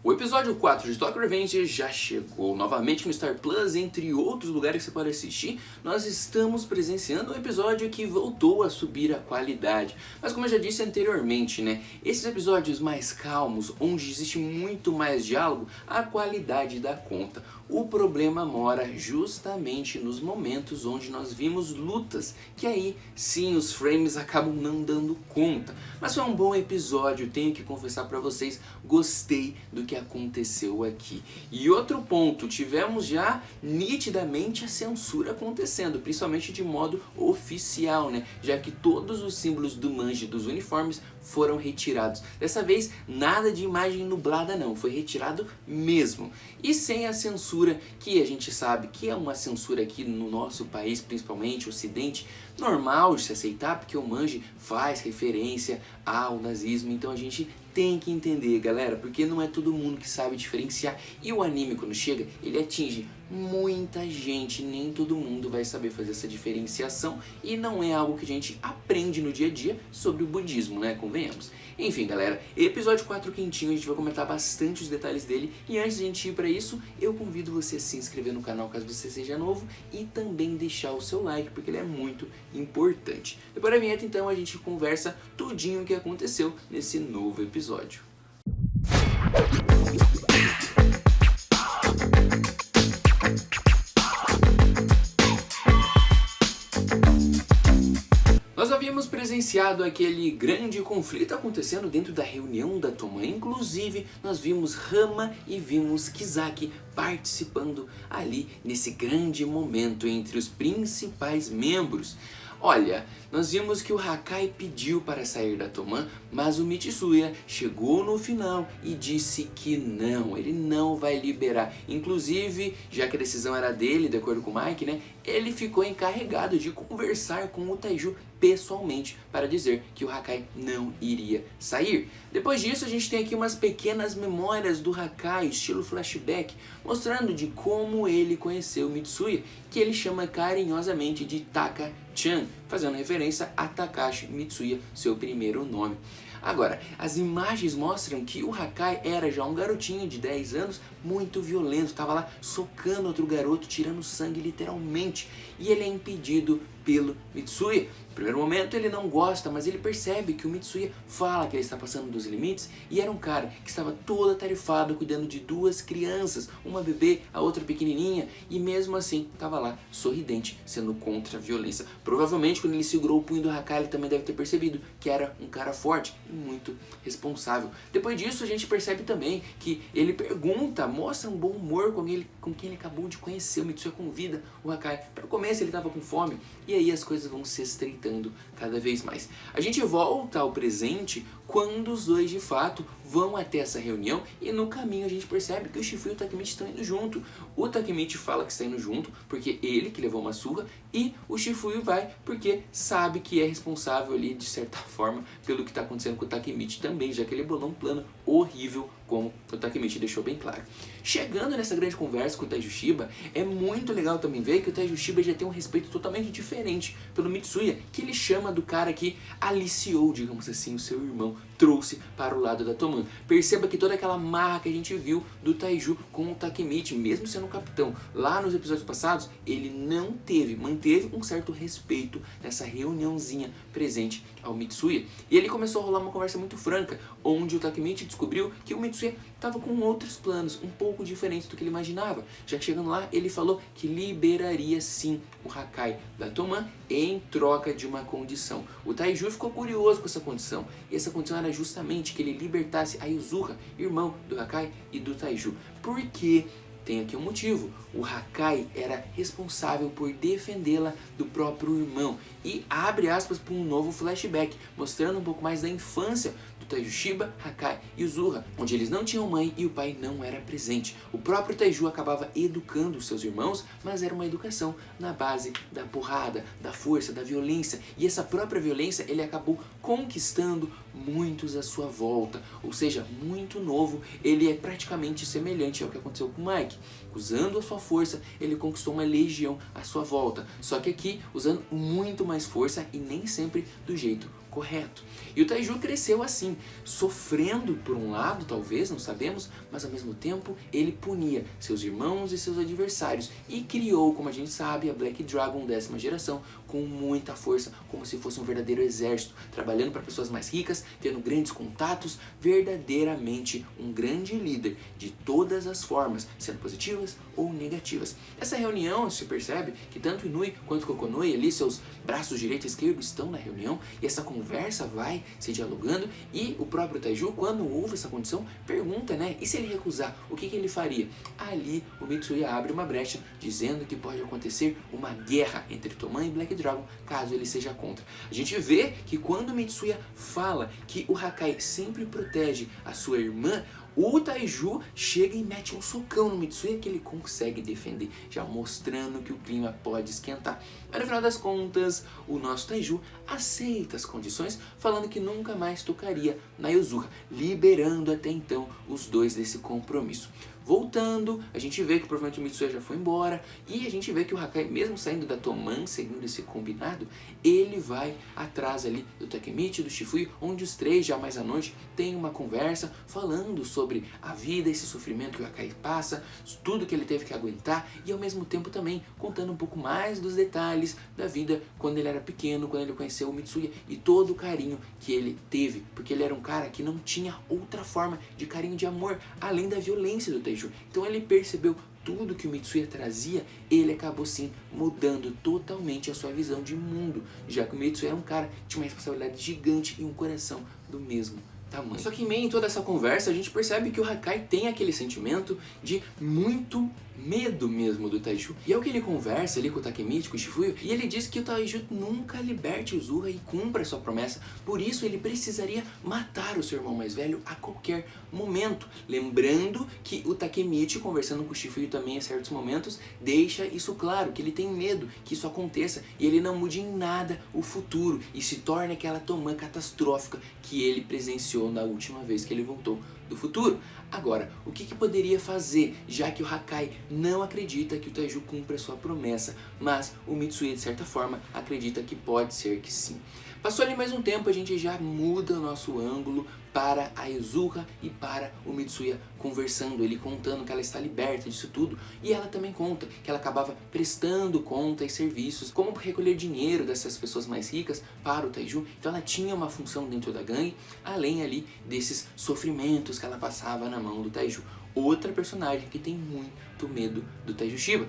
O episódio 4 de Tokyo Revengers já chegou novamente no Star Plus, entre outros lugares que você pode assistir. Nós estamos presenciando um episódio que voltou a subir a qualidade. Mas como eu já disse anteriormente, né, esses episódios mais calmos, onde existe muito mais diálogo, a qualidade dá conta. O problema mora justamente nos momentos onde nós vimos lutas, que aí sim os frames acabam não dando conta. Mas foi um bom episódio, tenho que confessar pra vocês, gostei do que aconteceu aqui. E outro ponto, tivemos já nitidamente a censura acontecendo, principalmente de modo oficial, né? Já que todos os símbolos do manji dos uniformes foram retirados. Dessa vez, nada de imagem nublada não, foi retirado mesmo. E sem a censura, que a gente sabe que é uma censura aqui no nosso país, principalmente o ocidente, normal de se aceitar, porque o manji faz referência ao nazismo, então a gente tem que entender, galera, porque não é todo mundo que sabe diferenciar, e o anime quando chega, ele atinge muita gente, nem todo mundo vai saber fazer essa diferenciação, e não é algo que a gente aprende no dia a dia sobre o budismo, né, convenhamos. Enfim, galera, episódio 4 quentinho, a gente vai comentar bastante os detalhes dele, e antes de a gente ir pra isso, eu convido você a se inscrever no canal caso você seja novo, e também deixar o seu like, porque ele é muito importante. Depois da vinheta, então, a gente conversa tudinho o que aconteceu nesse novo episódio. Nós havíamos presenciado aquele grande conflito acontecendo dentro da reunião da Toman. Inclusive, nós vimos Rama e vimos Kisaki participando ali nesse grande momento entre os principais membros. Olha, nós vimos que o Hakai pediu para sair da Toman, mas o Mitsuya chegou no final e disse que não, ele não vai liberar. Inclusive, já que a decisão era dele, de acordo com o Mike, né, ele ficou encarregado de conversar com o Taiju pessoalmente para dizer que o Hakai não iria sair. Depois disso, a gente tem aqui umas pequenas memórias do Hakai, estilo flashback, mostrando de como ele conheceu o Mitsuya, que ele chama carinhosamente de Taka-chan, fazendo referência a Takashi Mitsuya, seu primeiro nome. Agora, as imagens mostram que o Hakai era já um garotinho de 10 anos, muito violento, estava lá socando outro garoto, tirando sangue literalmente, e ele é impedido pelo Mitsuya. No primeiro momento ele não gosta, mas ele percebe que o Mitsuya fala que ele está passando dos limites, e era um cara que estava todo atarefado cuidando de duas crianças, uma bebê, a outra pequenininha, e mesmo assim estava lá sorridente, sendo contra a violência. Provavelmente quando ele segurou o punho do Hakai, ele também deve ter percebido que era um cara forte e muito responsável. Depois disso a gente percebe também que ele pergunta, mostra um bom humor com quem ele acabou de conhecer. O Mitsuya convida o Hakai. Para o começo ele estava com fome, e aí as coisas vão se estreitando cada vez mais. A gente volta ao presente quando os dois de fato vão até essa reunião, e no caminho a gente percebe que o Shifuya e o Takemichi estão indo junto. O Takemichi fala que está indo junto porque ele que levou uma surra, e o Shifuya vai porque sabe que é responsável ali de certa forma pelo que está acontecendo com o Takemichi também, já que ele bolou um plano horrível, como o Takemichi deixou bem claro. Chegando nessa grande conversa com o Taiju Shiba, é muito legal também ver que o Taiju Shiba já tem um respeito totalmente diferente pelo Mitsuya, que ele chama do cara que aliciou, digamos assim, o seu irmão, trouxe para o lado da Toman. Perceba que toda aquela marra que a gente viu do Taiju com o Takemichi, mesmo sendo um capitão, lá nos episódios passados, ele não manteve um certo respeito nessa reuniãozinha presente ao Mitsuya. E ele começou a rolar uma conversa muito franca, onde o Takemichi descobriu que o Mitsuya estava com outros planos, um pouco diferentes do que ele imaginava. Já que chegando lá, ele falou que liberaria sim o Hakai da Toman em troca de uma condição. O Taiju ficou curioso com essa condição, e essa condição era justamente que ele libertasse a Yuzuha, irmão do Hakai e do Taiju. Por quê? Tem aqui um motivo. O Hakai era responsável por defendê-la do próprio irmão. E abre aspas para um novo flashback, mostrando um pouco mais da infância do Taiju Shiba, Hakai e Yuzuha, onde eles não tinham mãe e o pai não era presente. O próprio Taiju acabava educando os seus irmãos, mas era uma educação na base da porrada, da força, da violência. E essa própria violência ele acabou conquistando muitos à sua volta. Ou seja, muito novo, ele é praticamente semelhante ao que aconteceu com o Mike. Usando a sua força, ele conquistou uma legião à sua volta. Só que aqui, usando muito mais força e nem sempre do jeito correto. E o Taiju cresceu assim, sofrendo por um lado, talvez, não sabemos, mas ao mesmo tempo ele punia seus irmãos e seus adversários e criou, como a gente sabe, a Black Dragon 10ª geração com muita força, como se fosse um verdadeiro exército, trabalhando para pessoas mais ricas, tendo grandes contatos, verdadeiramente um grande líder de todas as formas, sendo positivas ou negativas. Essa reunião, se percebe que tanto Inui quanto Kokonoi, ali seus braços direito e esquerdo estão na reunião, e essa conversa vai se dialogando, e o próprio Taiju, quando ouve essa condição, pergunta, né, e se ele recusar, o que ele faria? Ali o Mitsuya abre uma brecha, dizendo que pode acontecer uma guerra entre Toman e Black Dragon, caso ele seja contra. A gente vê que quando o Mitsuya fala que o Hakai sempre protege a sua irmã, o Taiju chega e mete um socão no Mitsuya que ele consegue defender, já mostrando que o clima pode esquentar. Mas no final das contas, o nosso Taiju aceita as condições, falando que nunca mais tocaria na Yozura, liberando até então os dois desse compromisso. Voltando, a gente vê que provavelmente o Mitsuya já foi embora, e a gente vê que o Hakai, mesmo saindo da Toman, seguindo esse combinado, ele vai atrás ali do Takemichi, do Shifuya, onde os três, já mais à noite, têm uma conversa falando sobre a vida, esse sofrimento que o Hakai passa, tudo que ele teve que aguentar, e ao mesmo tempo também contando um pouco mais dos detalhes da vida quando ele era pequeno, quando ele conheceu o Mitsuya, e todo o carinho que ele teve, porque ele era um cara que não tinha outra forma de carinho, de amor, além da violência do Taiju. Então ele percebeu tudo que o Mitsuya trazia, ele acabou sim mudando totalmente a sua visão de mundo, já que o Mitsuya era um cara que tinha uma responsabilidade gigante e um coração do mesmo tamanho. Só que em meio a toda essa conversa, a gente percebe que o Hakai tem aquele sentimento de muito medo mesmo do Taiju. E é o que ele conversa ali com o Takemichi, com o Shifuya, e ele diz que o Taiju nunca liberte o Uzura e cumpra a sua promessa, por isso ele precisaria matar o seu irmão mais velho a qualquer momento. Lembrando que o Takemichi, conversando com o Shifuya também em certos momentos, deixa isso claro, que ele tem medo que isso aconteça e ele não mude em nada o futuro e se torne aquela Toman catastrófica que ele presenciou na última vez que ele voltou do futuro. Agora, o que poderia fazer, já que o Hakai não acredita que o Taiju cumpra a sua promessa, mas o Mitsuya, de certa forma, acredita que pode ser que sim. Passou ali mais um tempo, a gente já muda o nosso ângulo para a Yozura e para o Mitsuya conversando, ele contando que ela está liberta disso tudo, e ela também conta que ela acabava prestando conta e serviços, como recolher dinheiro dessas pessoas mais ricas para o Taiju, então ela tinha uma função dentro da gangue, além ali desses sofrimentos que ela passava na mão do Taiju. Outra personagem que tem muito medo do Taiju Shiba.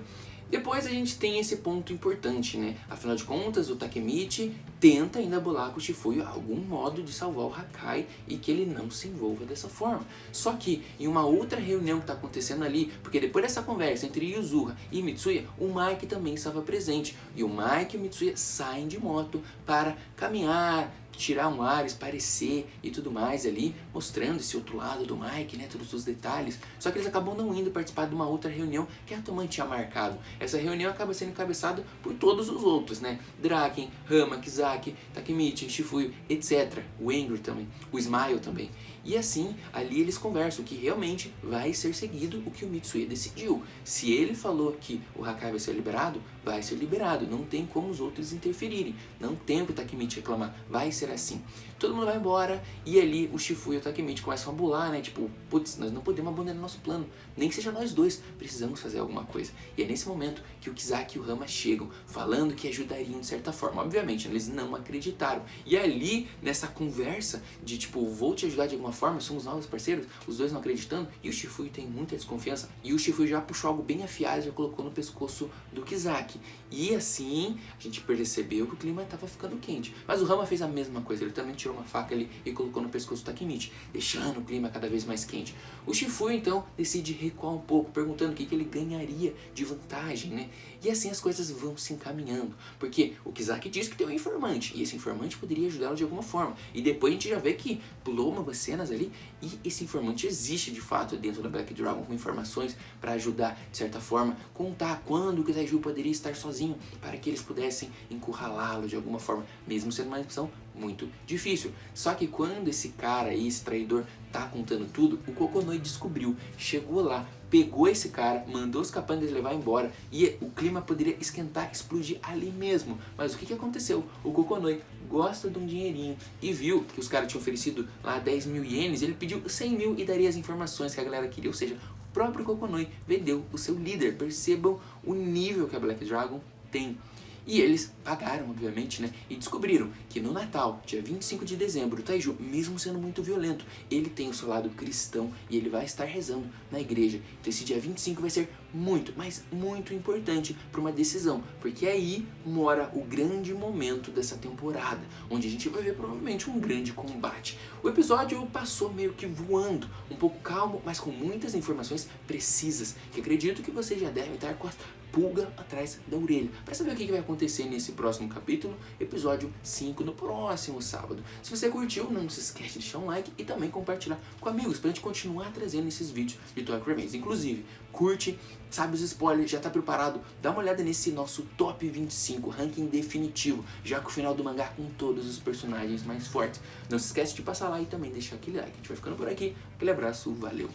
Depois a gente tem esse ponto importante, né? Afinal de contas, o Takemichi tenta ainda bolar com o Shifuya algum modo de salvar o Hakai e que ele não se envolva dessa forma. Só que em uma outra reunião que está acontecendo ali, porque depois dessa conversa entre Yozura e Mitsuya, o Mike também estava presente. E o Mike e o Mitsuya saem de moto para caminhar, tirar um ar, esparecer e tudo mais ali, mostrando esse outro lado do Mike, né, todos os detalhes. Só que eles acabam não indo participar de uma outra reunião que a Toman tinha marcado. Essa reunião acaba sendo encabeçada por todos os outros, né, Draken, Hama, Kizaki, Takemichi, Shifuya, etc. O Angry também, o Smile também. E assim, ali eles conversam que realmente vai ser seguido o que o Mitsuya decidiu. Se ele falou que o Hakai vai ser liberado, vai ser liberado. Não tem como os outros interferirem. Não tem o que o Takemichi reclamar. Vai ser assim. Todo mundo vai embora e ali o Shifuya e o Takemichi começam a bular, né? Tipo, putz, nós não podemos abandonar nosso plano. Nem que seja nós dois, precisamos fazer alguma coisa. E é nesse momento que o Kizaki e o Hama chegam, falando que ajudariam de certa forma. Obviamente, eles não acreditaram. E ali, nessa conversa de tipo, vou te ajudar de alguma forma, somos novos parceiros, os dois não acreditando, e o Shifuya tem muita desconfiança, e o Shifuya já puxou algo bem afiado e já colocou no pescoço do Kizaki. E assim, a gente percebeu que o clima estava ficando quente. Mas o Hama fez a mesma coisa, ele também tirou uma faca ali e colocou no pescoço do Takemichi, deixando o clima cada vez mais quente. O Shifuya então decide recuar um pouco, perguntando o que ele ganharia de vantagem, né? E assim as coisas vão se encaminhando, porque o Kizaki diz que tem um informante, e esse informante poderia ajudá-lo de alguma forma. E depois a gente já vê que pulou umas cenas ali, e esse informante existe de fato dentro da Black Dragon, com informações para ajudar, de certa forma, contar quando o Taiju poderia estar sozinho, para que eles pudessem encurralá-lo de alguma forma, mesmo sendo uma missão muito difícil. Só que quando esse cara aí, esse traidor, tá contando tudo, o Kokonoi descobriu, chegou lá pegou esse cara, mandou os capangas levar embora e o clima poderia esquentar, explodir ali mesmo. Mas o que aconteceu? O Kokonoi gosta de um dinheirinho e viu que os caras tinham oferecido lá 10 mil ienes, ele pediu 100 mil e daria as informações que a galera queria, ou seja, o próprio Kokonoi vendeu o seu líder. Percebam o nível que a Black Dragon tem. E eles pagaram, obviamente, né? E descobriram que no Natal, dia 25 de dezembro, o Taiju, mesmo sendo muito violento, ele tem o seu lado cristão e ele vai estar rezando na igreja. Então esse dia 25 vai ser muito, mas muito importante para uma decisão, porque aí mora o grande momento dessa temporada, onde a gente vai ver provavelmente um grande combate. O episódio passou meio que voando, um pouco calmo, mas com muitas informações precisas, que acredito que você já deve estar com a pulga atrás da orelha, para saber o que vai acontecer nesse próximo capítulo, episódio 5, no próximo sábado. Se você curtiu, não se esquece de deixar um like e também compartilhar com amigos, pra gente continuar trazendo esses vídeos de Tokyo Revengers. Inclusive, curte, sabe os spoilers, já tá preparado? Dá uma olhada nesse nosso top 25, ranking definitivo, já com o final do mangá com todos os personagens mais fortes. Não se esquece de passar lá e também deixar aquele like. A gente vai ficando por aqui, aquele abraço, valeu!